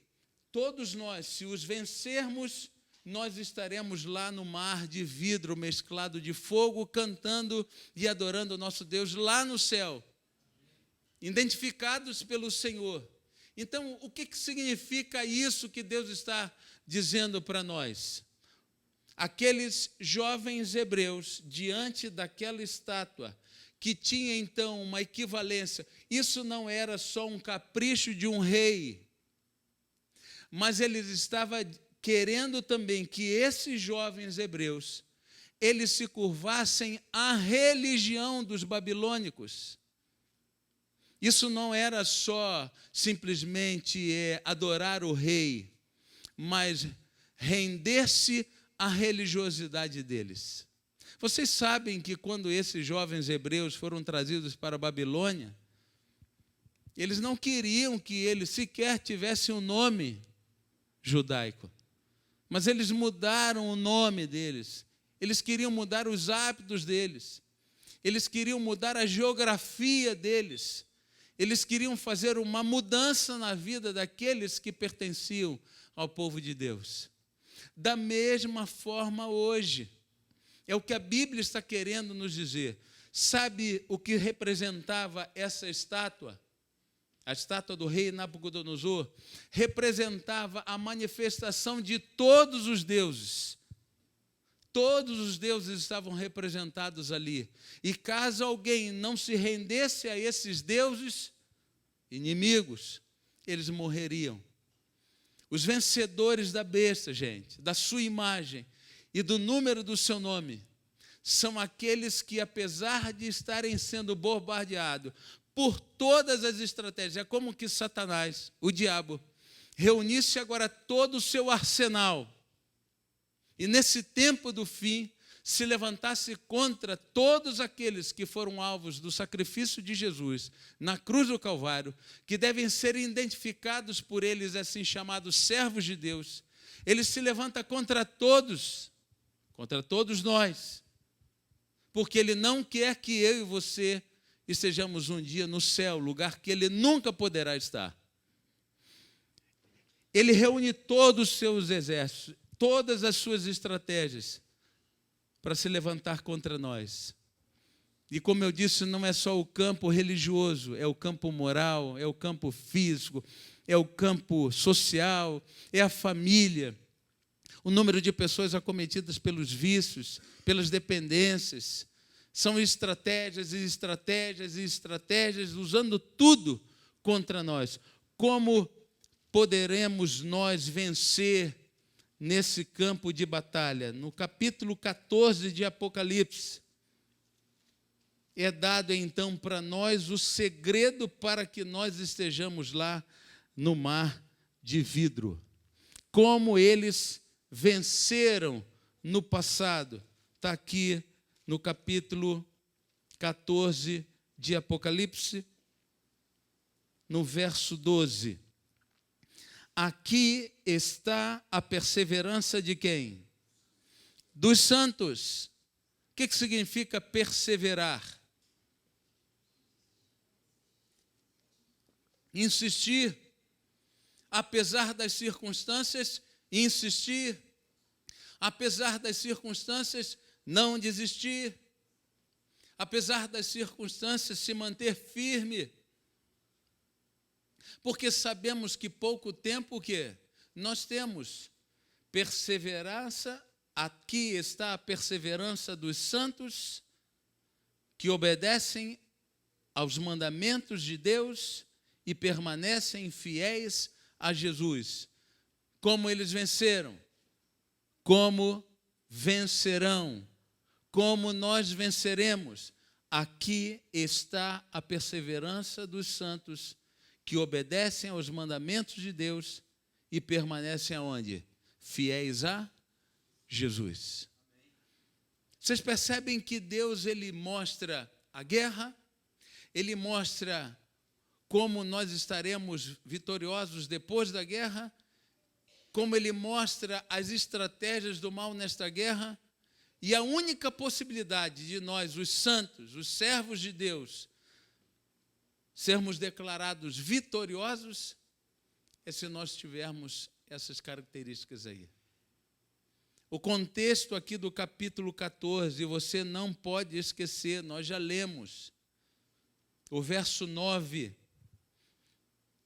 todos nós, se os vencermos, nós estaremos lá no mar de vidro mesclado de fogo, cantando e adorando o nosso Deus lá no céu, identificados pelo Senhor. Então, o que significa isso que Deus está dizendo para nós? Aqueles jovens hebreus, diante daquela estátua, que tinha então uma equivalência, isso não era só um capricho de um rei, mas eles estavam querendo também que esses jovens hebreus, eles se curvassem à religião dos babilônicos. Isso não era só simplesmente adorar o rei, mas render-se à religiosidade deles. Vocês sabem que quando esses jovens hebreus foram trazidos para a Babilônia, eles não queriam que eles sequer tivessem um nome judaico. mas eles mudaram o nome deles. Eles queriam mudar os hábitos deles. Eles queriam mudar a geografia deles. Eles queriam fazer uma mudança na vida daqueles que pertenciam ao povo de Deus. Da mesma forma hoje, é o que a Bíblia está querendo nos dizer. Sabe o que representava essa estátua? A estátua do rei Nabucodonosor representava a manifestação de todos os deuses. Todos os deuses estavam representados ali. E caso alguém não se rendesse a esses deuses inimigos, eles morreriam. Os vencedores da besta, gente, da sua imagem e do número do seu nome, são aqueles que, apesar de estarem sendo bombardeados por todas as estratégias, é como que Satanás, o diabo, reunisse agora todo o seu arsenal e nesse tempo do fim se levantasse contra todos aqueles que foram alvos do sacrifício de Jesus na cruz do Calvário, que devem ser identificados por eles, assim chamados servos de Deus. Ele se levanta contra todos nós, porque Ele não quer que eu e você estejamos um dia no céu, lugar que Ele nunca poderá estar. Ele reúne todos os seus exércitos, todas as suas estratégias para se levantar contra nós. E como eu disse, não é só o campo religioso, é o campo moral, é o campo físico, é o campo social, é a família. O número de pessoas acometidas pelos vícios, pelas dependências. São estratégias e estratégias e estratégias, usando tudo contra nós. Como poderemos nós vencer nesse campo de batalha? No capítulo 14 de Apocalipse, é dado então para nós o segredo para que nós estejamos lá no mar de vidro. Como eles venceram no passado. Está aqui no capítulo 14 de Apocalipse, no verso 12. Aqui está a perseverança de quem? Dos santos. O que significa perseverar? Insistir, apesar das circunstâncias, insistir, apesar das circunstâncias, não desistir, apesar das circunstâncias, se manter firme, porque sabemos que pouco tempo o quê? Nós temos perseverança. Aqui está a perseverança dos santos que obedecem aos mandamentos de Deus e permanecem fiéis a Jesus. Como eles venceram? Como vencerão? Como nós venceremos? Aqui está a perseverança dos santos que obedecem aos mandamentos de Deus e permanecem aonde? Fiéis a Jesus. Vocês percebem que Deus, Ele mostra a guerra, Ele mostra como nós estaremos vitoriosos depois da guerra, como Ele mostra as estratégias do mal nesta guerra, e a única possibilidade de nós, os santos, os servos de Deus, sermos declarados vitoriosos, é se nós tivermos essas características aí. O contexto aqui do capítulo 14, você não pode esquecer, nós já lemos. O verso 9.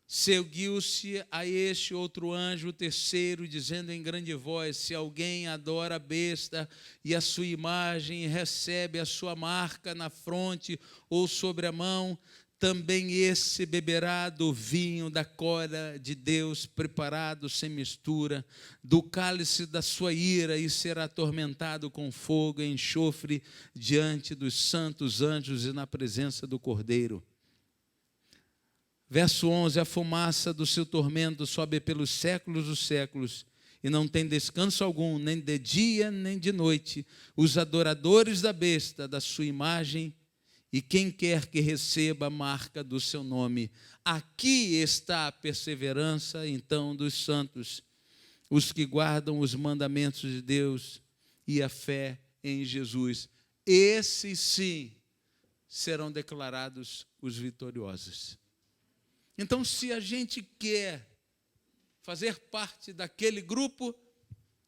Seguiu-se a este outro anjo, o terceiro, dizendo em grande voz: se alguém adora a besta e a sua imagem e recebe a sua marca na fronte ou sobre a mão, também esse beberá do vinho da cólera de Deus, preparado sem mistura, do cálice da sua ira, e será atormentado com fogo e enxofre diante dos santos anjos e na presença do Cordeiro. Verso 11, a fumaça do seu tormento sobe pelos séculos dos séculos, e não tem descanso algum, nem de dia, nem de noite, os adoradores da besta, da sua imagem, e quem quer que receba a marca do seu nome. Aqui está a perseverança, então, dos santos. os que guardam os mandamentos de Deus e a fé em Jesus. Esses sim serão declarados os vitoriosos. Então, se a gente quer fazer parte daquele grupo,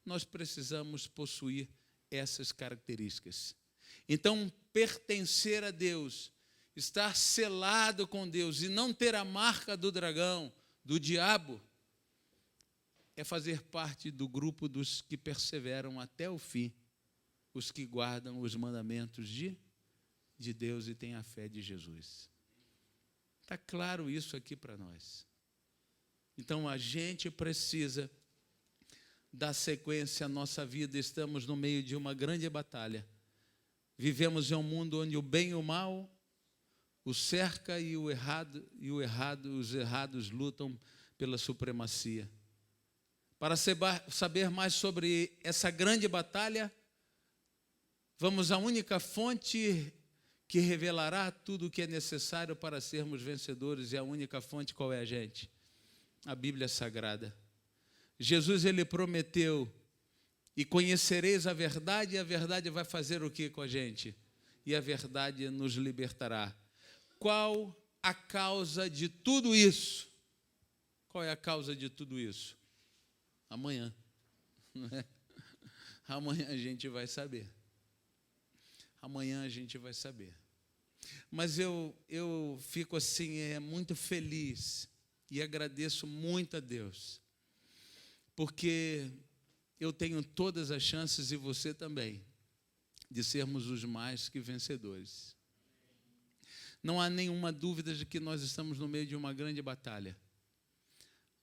nós precisamos possuir essas características. Então, pertencer a Deus, estar selado com Deus e não ter a marca do dragão, do diabo, é fazer parte do grupo dos que perseveram até o fim, os que guardam os mandamentos de Deus e têm a fé de Jesus. Está claro isso aqui para nós. Então, a gente precisa dar sequência à nossa vida. Estamos no meio de uma grande batalha. Vivemos em um mundo onde o bem e o mal o cerca e os errados lutam pela supremacia. Para saber mais sobre essa grande batalha, vamos à única fonte que revelará tudo o que é necessário para sermos vencedores. E a única fonte qual é, gente? A Bíblia Sagrada. Jesus, ele prometeu: e conhecereis a verdade, e a verdade vai fazer o que com a gente? E a verdade nos libertará. Qual a causa de tudo isso? Qual é a causa de tudo isso? Amanhã. Não é? Amanhã a gente vai saber. Amanhã a gente vai saber. Mas eu fico assim, muito feliz e agradeço muito a Deus, porque eu tenho todas as chances, e você também, de sermos os mais que vencedores. Não há nenhuma dúvida de que nós estamos no meio de uma grande batalha.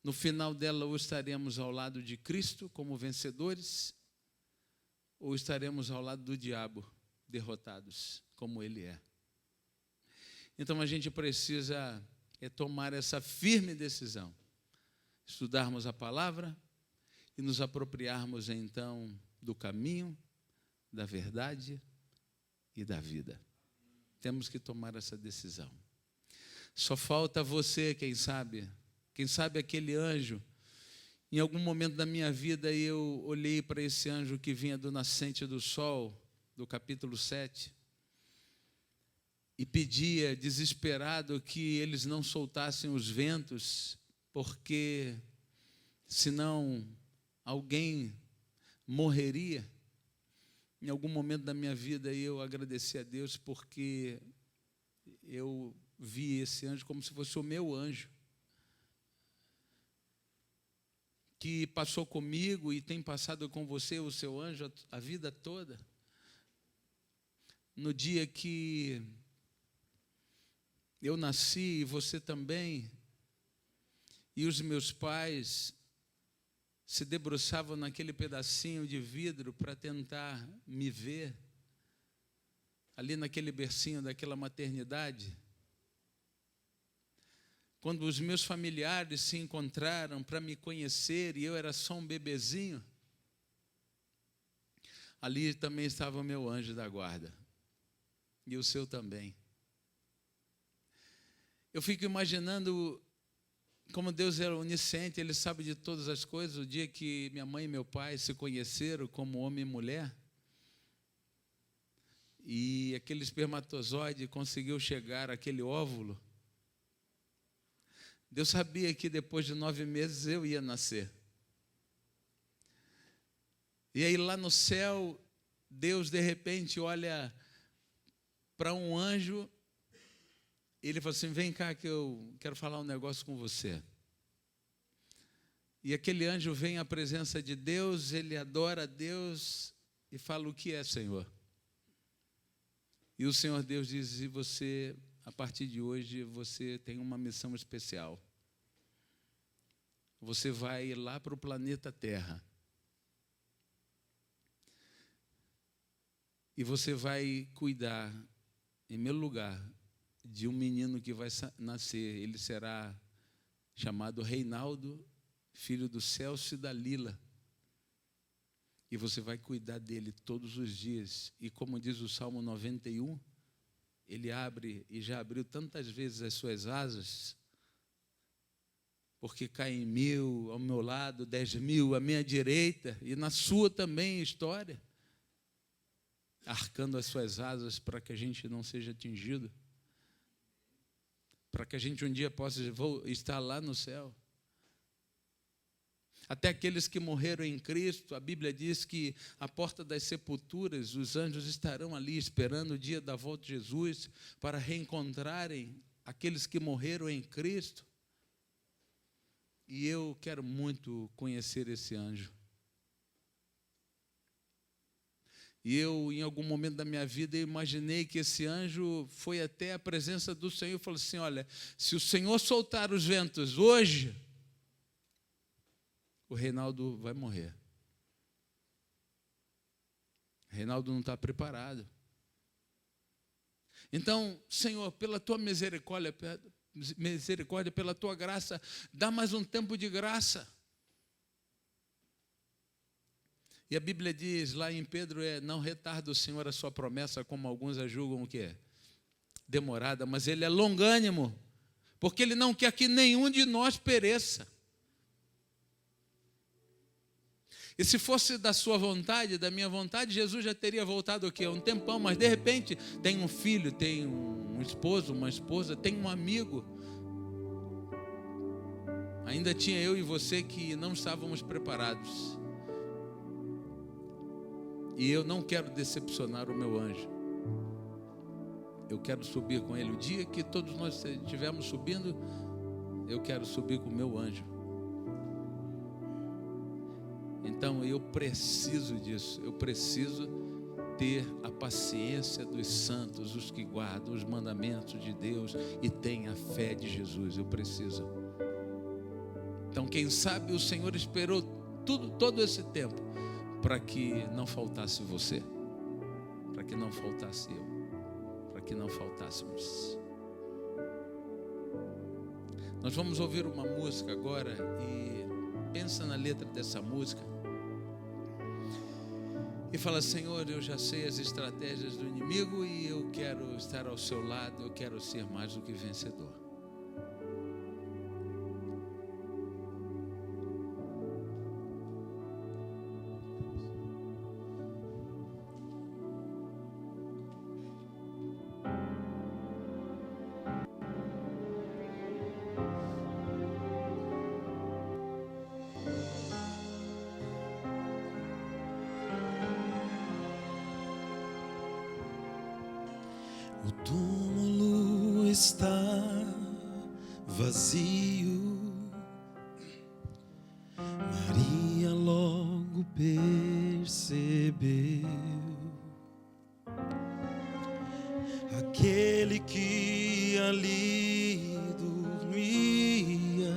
No final dela, ou estaremos ao lado de Cristo como vencedores, ou estaremos ao lado do diabo, derrotados, como ele é. Então, a gente precisa tomar essa firme decisão, estudarmos a palavra e nos apropriarmos, então, do caminho, da verdade e da vida. Temos que tomar essa decisão. Só falta você, quem sabe aquele anjo. Em algum momento da minha vida eu olhei para esse anjo que vinha do nascente do sol, do capítulo 7, e pedia, desesperado, que eles não soltassem os ventos, porque senão alguém morreria. Em algum momento da minha vida eu agradeci a Deus porque eu vi esse anjo como se fosse o meu anjo, que passou comigo e tem passado com você, o seu anjo, a vida toda. No dia que eu nasci, e você também, e os meus pais se debruçavam naquele pedacinho de vidro para tentar me ver, ali naquele bercinho daquela maternidade. Quando os meus familiares se encontraram para me conhecer, e eu era só um bebezinho, ali também estava o meu anjo da guarda, e o seu também. Eu fico imaginando como Deus é onisciente, Ele sabe de todas as coisas. O dia que minha mãe e meu pai se conheceram como homem e mulher, e aquele espermatozoide conseguiu chegar àquele óvulo, Deus sabia que depois de 9 meses eu ia nascer. E aí lá no céu, Deus de repente olha para um anjo, ele fala assim: vem cá que eu quero falar um negócio com você. E aquele anjo vem à presença de Deus, ele adora a Deus e fala: o que é, Senhor? E o Senhor Deus diz: e você, a partir de hoje, você tem uma missão especial. Você vai lá para o planeta Terra. E você vai cuidar, em meu lugar, de um menino que vai nascer. Ele será chamado Reinaldo, filho do Celso e da Lila. E você vai cuidar dele todos os dias. E como diz o Salmo 91, ele abre, e já abriu tantas vezes as suas asas, porque caem 1000 ao meu lado, 10.000 à minha direita, e na sua também história, arcando as suas asas para que a gente não seja atingido, para que a gente um dia possa estar lá no céu. Até aqueles que morreram em Cristo, a Bíblia diz que à porta das sepulturas, os anjos estarão ali esperando o dia da volta de Jesus para reencontrarem aqueles que morreram em Cristo. E eu quero muito conhecer esse anjo. E eu, em algum momento da minha vida, eu imaginei que esse anjo foi até a presença do Senhor e falou assim: olha, se o Senhor soltar os ventos hoje, o Reinaldo vai morrer. O Reinaldo não está preparado. Então, Senhor, pela tua misericórdia, pela tua graça, dá mais um tempo de graça. E a Bíblia diz lá em Pedro, não retarda o Senhor a sua promessa, como alguns a julgam o quê? Demorada, mas Ele é longânimo, porque Ele não quer que nenhum de nós pereça. E se fosse da sua vontade, da minha vontade, Jesus já teria voltado o quê? Um tempão, mas de repente tem um filho, tem um esposo, uma esposa, tem um amigo. Ainda tinha eu e você que não estávamos preparados. E eu não quero decepcionar o meu anjo. Eu quero subir com ele. O dia que todos nós estivermos subindo, eu quero subir com o meu anjo. Então eu preciso disso. Eu preciso ter a paciência dos santos, os que guardam os mandamentos de Deus e têm a fé de Jesus. Eu preciso. Então, quem sabe o Senhor esperou todo esse tempo para que não faltasse você, para que não faltasse eu, para que não faltássemos. Nós vamos ouvir uma música agora e pensa na letra dessa música e fala: Senhor, eu já sei as estratégias do inimigo e eu quero estar ao seu lado, eu quero ser mais do que vencedor. O túmulo está vazio. Maria logo percebeu. Aquele que ali dormia,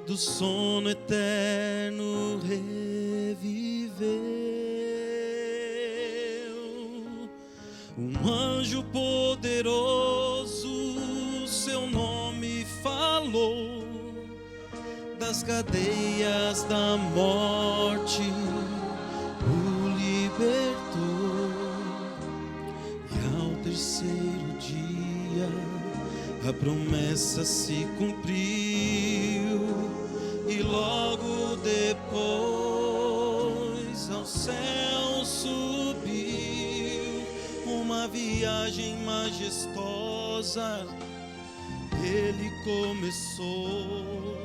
do sono eterno reviveu. Um anjo poderoso seu nome falou, das cadeias da morte o libertou. E ao terceiro dia a promessa se cumpriu, e logo depois ao céu subiu. Uma viagem majestosa ele começou,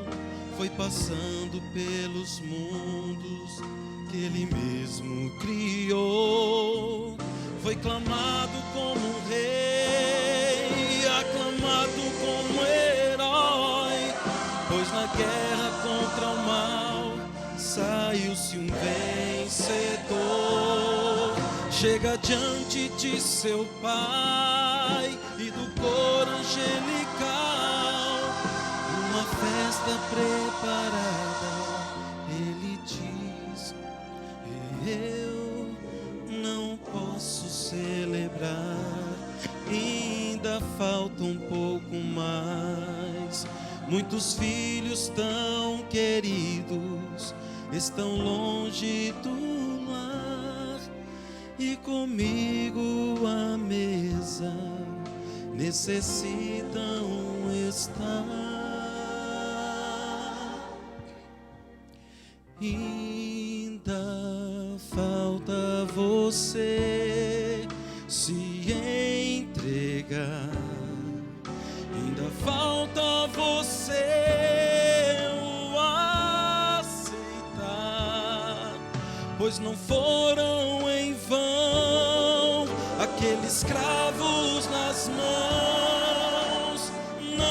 foi passando pelos mundos que ele mesmo criou. Foi clamado como um rei, aclamado como um herói, pois na guerra contra o mal saiu-se um vencedor. Chega diante de seu Pai e do coro angelical, uma festa preparada. Ele diz: eu não posso celebrar, ainda falta um pouco mais. Muitos filhos tão queridos estão longe do lar, e comigo à mesa necessitam estar. Ainda falta você se entregar. Ainda falta você o aceitar, pois não foram em vão aqueles cravos nas mãos. Não,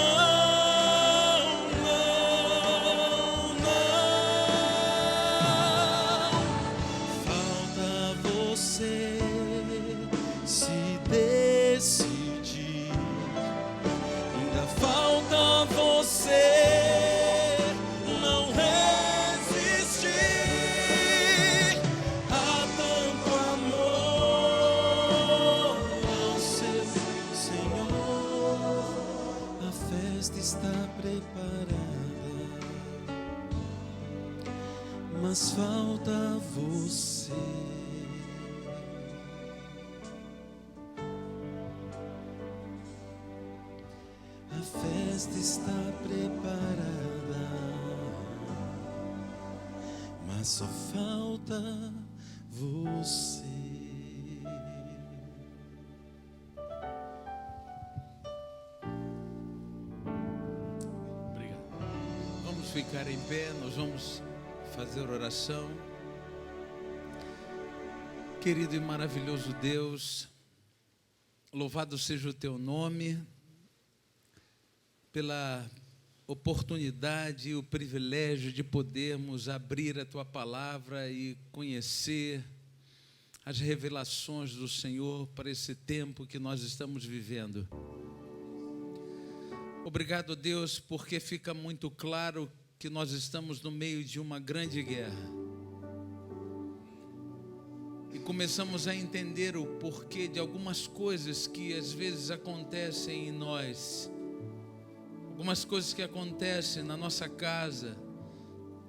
não, não. Falta você se decidir. Ainda falta você não resistir. Há tanto amor ao seu Senhor. A festa está preparada, mas falta você. A festa está preparada, mas só falta você. Obrigado. Vamos ficar em pé, nós vamos fazer oração. Querido e maravilhoso Deus, louvado seja o teu nome, pela oportunidade e o privilégio de podermos abrir a Tua Palavra e conhecer as revelações do Senhor para esse tempo que nós estamos vivendo. Obrigado, Deus, porque fica muito claro que nós estamos no meio de uma grande guerra. E começamos a entender o porquê de algumas coisas que às vezes acontecem em nós. Algumas coisas que acontecem na nossa casa,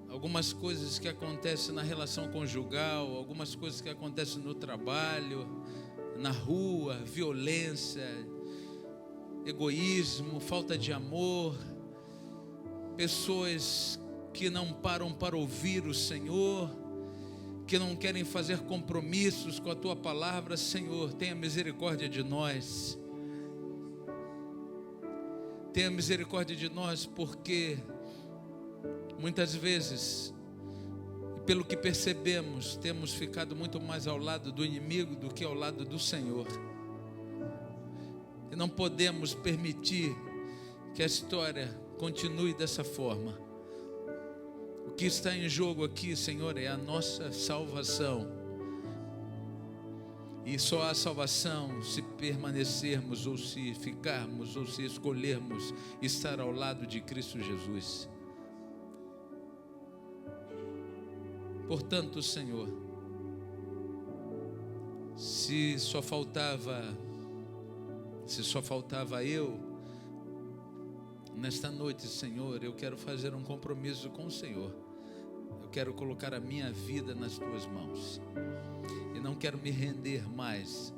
algumas coisas que acontecem na relação conjugal, algumas coisas que acontecem no trabalho, na rua, violência, egoísmo, falta de amor, pessoas que não param para ouvir o Senhor, que não querem fazer compromissos com a Tua Palavra. Senhor, tenha misericórdia de nós. Tenha misericórdia de nós, porque muitas vezes, pelo que percebemos, temos ficado muito mais ao lado do inimigo do que ao lado do Senhor. E não podemos permitir que a história continue dessa forma. O que está em jogo aqui, Senhor, é a nossa salvação. E só há salvação se permanecermos, ou se ficarmos, ou se escolhermos estar ao lado de Cristo Jesus. Portanto, Senhor, se só faltava eu, nesta noite, Senhor, eu quero fazer um compromisso com o Senhor. Eu quero colocar a minha vida nas Tuas mãos. E não quero me render mais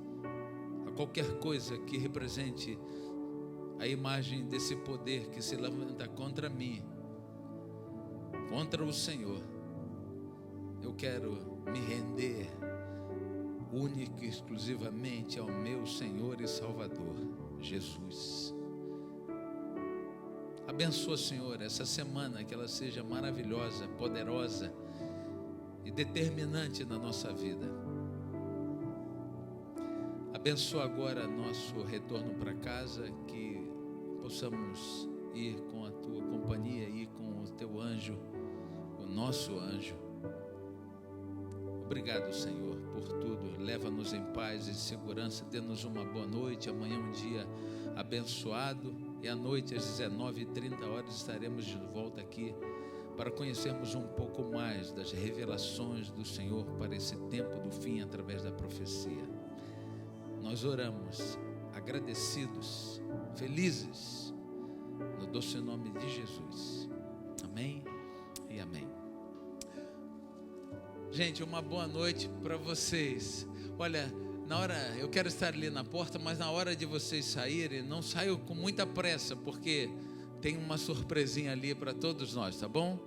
a qualquer coisa que represente a imagem desse poder que se levanta contra mim, contra o Senhor. Eu quero me render única e exclusivamente ao meu Senhor e Salvador, Jesus. Abençoa, Senhor, essa semana, que ela seja maravilhosa, poderosa e determinante na nossa vida. Abençoa agora nosso retorno para casa, que possamos ir com a Tua companhia, ir com o Teu anjo, o nosso anjo. Obrigado, Senhor, por tudo. Leva-nos em paz e segurança. Dê-nos uma boa noite. Amanhã é um dia abençoado. E à noite, às 19h30, estaremos de volta aqui para conhecermos um pouco mais das revelações do Senhor para esse tempo do fim através da profecia. Nós oramos agradecidos, felizes, no doce nome de Jesus. Amém e amém. Gente, uma boa noite para vocês. Olha, na hora, eu quero estar ali na porta, mas na hora de vocês saírem, não saiam com muita pressa, porque tem uma surpresinha ali para todos nós, tá bom?